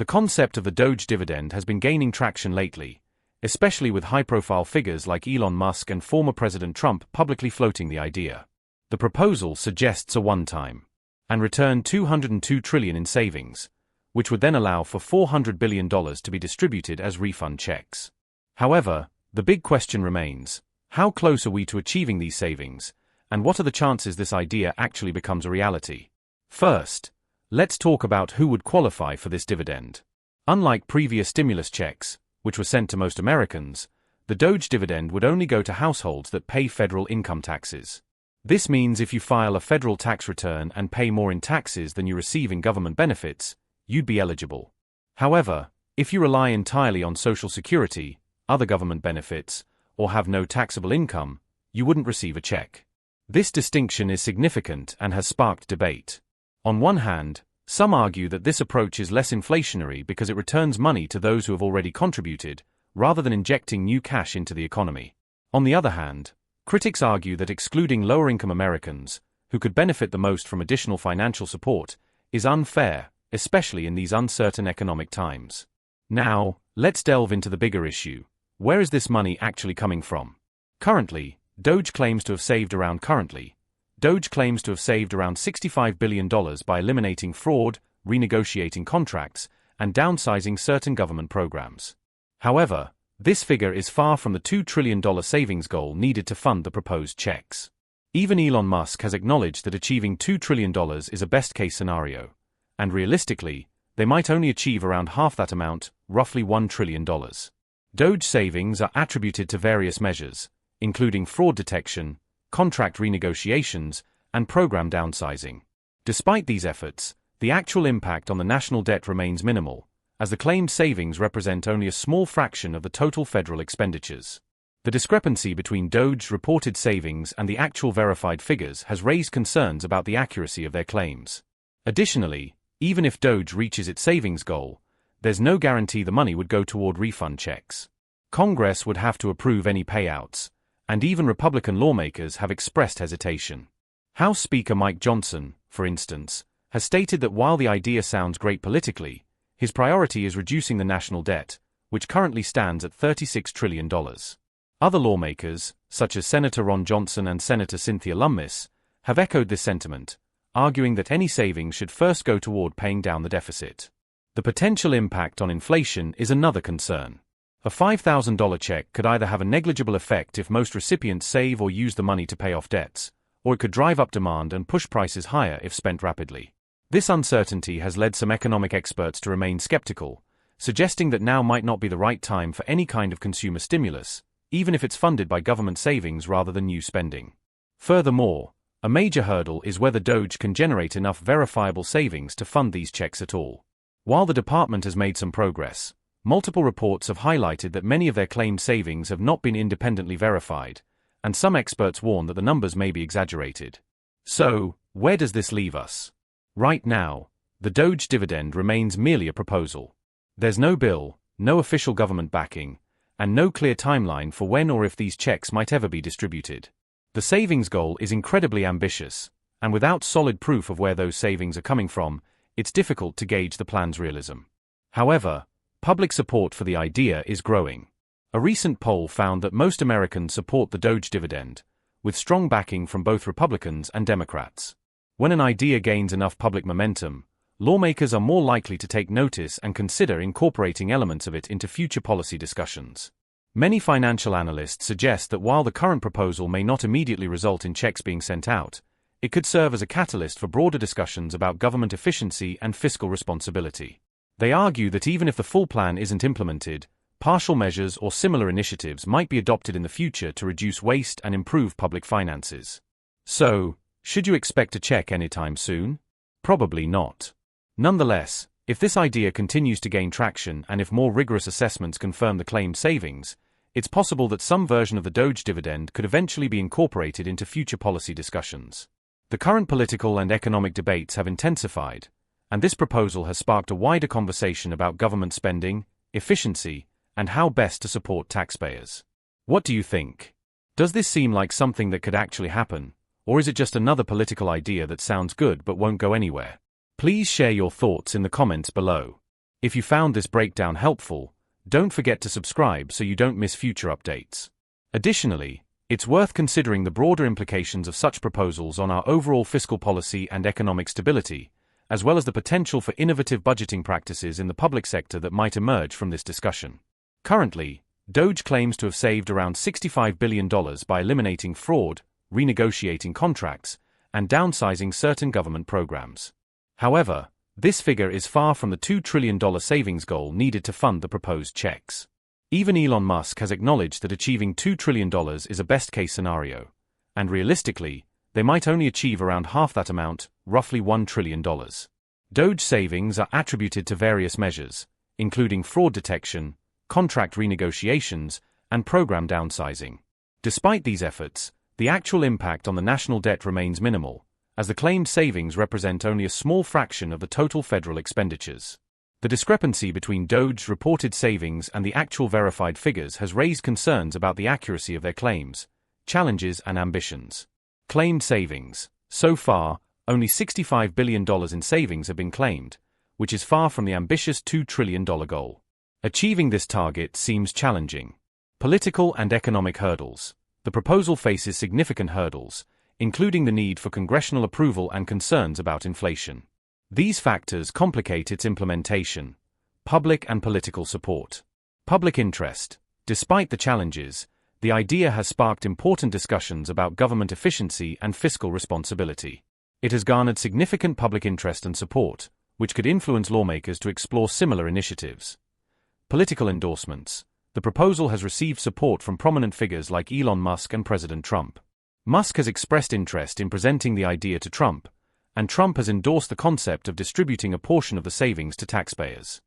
The concept of the Doge dividend has been gaining traction lately, especially with high-profile figures like Elon Musk and former President Trump publicly floating the idea. The proposal suggests a one-time and return $202 trillion in savings, which would then allow for $400 billion to be distributed as refund checks. However, the big question remains, how close are we to achieving these savings, and what are the chances this idea actually becomes a reality? First, let's talk about who would qualify for this dividend. Unlike previous stimulus checks, which were sent to most Americans, the Doge dividend would only go to households that pay federal income taxes. This means if you file a federal tax return and pay more in taxes than you receive in government benefits, you'd be eligible. However, if you rely entirely on Social Security, other government benefits, or have no taxable income, you wouldn't receive a check. This distinction is significant and has sparked debate. On one hand, some argue that this approach is less inflationary because it returns money to those who have already contributed, rather than injecting new cash into the economy. On the other hand, critics argue that excluding lower-income Americans, who could benefit the most from additional financial support, is unfair, especially in these uncertain economic times. Now, let's delve into the bigger issue. Where is this money actually coming from? Doge claims to have saved around $65 billion by eliminating fraud, renegotiating contracts, and downsizing certain government programs. However, this figure is far from the $2 trillion savings goal needed to fund the proposed checks. Even Elon Musk has acknowledged that achieving $2 trillion is a best-case scenario, and realistically, they might only achieve around half that amount, roughly $1 trillion. Doge savings are attributed to various measures, including fraud detection, contract renegotiations, and program downsizing. Despite these efforts, the actual impact on the national debt remains minimal, as the claimed savings represent only a small fraction of the total federal expenditures. The discrepancy between Doge's reported savings and the actual verified figures has raised concerns about the accuracy of their claims. Additionally, even if Doge reaches its savings goal, there's no guarantee the money would go toward refund checks. Congress would have to approve any payouts, and even Republican lawmakers have expressed hesitation. House Speaker Mike Johnson, for instance, has stated that while the idea sounds great politically, his priority is reducing the national debt, which currently stands at $36 trillion. Other lawmakers, such as Senator Ron Johnson and Senator Cynthia Lummis, have echoed this sentiment, arguing that any savings should first go toward paying down the deficit. The potential impact on inflation is another concern. A $5,000 check could either have a negligible effect if most recipients save or use the money to pay off debts, or it could drive up demand and push prices higher if spent rapidly. This uncertainty has led some economic experts to remain skeptical, suggesting that now might not be the right time for any kind of consumer stimulus, even if it's funded by government savings rather than new spending. Furthermore, a major hurdle is whether Doge can generate enough verifiable savings to fund these checks at all. While the department has made some progress, multiple reports have highlighted that many of their claimed savings have not been independently verified, and some experts warn that the numbers may be exaggerated. So, where does this leave us? Right now, the Doge dividend remains merely a proposal. There's no bill, no official government backing, and no clear timeline for when or if these checks might ever be distributed. The savings goal is incredibly ambitious, and without solid proof of where those savings are coming from, it's difficult to gauge the plan's realism. However, public support for the idea is growing. A recent poll found that most Americans support the Doge dividend, with strong backing from both Republicans and Democrats. When an idea gains enough public momentum, lawmakers are more likely to take notice and consider incorporating elements of it into future policy discussions. Many financial analysts suggest that while the current proposal may not immediately result in checks being sent out, it could serve as a catalyst for broader discussions about government efficiency and fiscal responsibility. They argue that even if the full plan isn't implemented, partial measures or similar initiatives might be adopted in the future to reduce waste and improve public finances. So, should you expect a check anytime soon? Probably not. Nonetheless, if this idea continues to gain traction and if more rigorous assessments confirm the claimed savings, it's possible that some version of the Doge dividend could eventually be incorporated into future policy discussions. The current political and economic debates have intensified, and this proposal has sparked a wider conversation about government spending, efficiency, and how best to support taxpayers. What do you think? Does this seem like something that could actually happen, or is it just another political idea that sounds good but won't go anywhere? Please share your thoughts in the comments below. If you found this breakdown helpful, don't forget to subscribe so you don't miss future updates. Additionally, it's worth considering the broader implications of such proposals on our overall fiscal policy and economic stability, as well as the potential for innovative budgeting practices in the public sector that might emerge from this discussion. Currently, Doge claims to have saved around $65 billion by eliminating fraud, renegotiating contracts, and downsizing certain government programs. However, this figure is far from the $2 trillion savings goal needed to fund the proposed checks. Even Elon Musk has acknowledged that achieving $2 trillion is a best-case scenario, and realistically, they might only achieve around half that amount, roughly $1 trillion. Doge savings are attributed to various measures, including fraud detection, contract renegotiations, and program downsizing. Despite these efforts, the actual impact on the national debt remains minimal, as the claimed savings represent only a small fraction of the total federal expenditures. The discrepancy between Doge's reported savings and the actual verified figures has raised concerns about the accuracy of their claims, challenges, and ambitions. Claimed savings. So far, only $65 billion in savings have been claimed, which is far from the ambitious $2 trillion goal. Achieving this target seems challenging. Political and economic hurdles. The proposal faces significant hurdles, including the need for congressional approval and concerns about inflation. These factors complicate its implementation. Public and political support. Public interest. Despite the challenges, the idea has sparked important discussions about government efficiency and fiscal responsibility. It has garnered significant public interest and support, which could influence lawmakers to explore similar initiatives. Political endorsements. The proposal has received support from prominent figures like Elon Musk and President Trump. Musk has expressed interest in presenting the idea to Trump, and Trump has endorsed the concept of distributing a portion of the savings to taxpayers.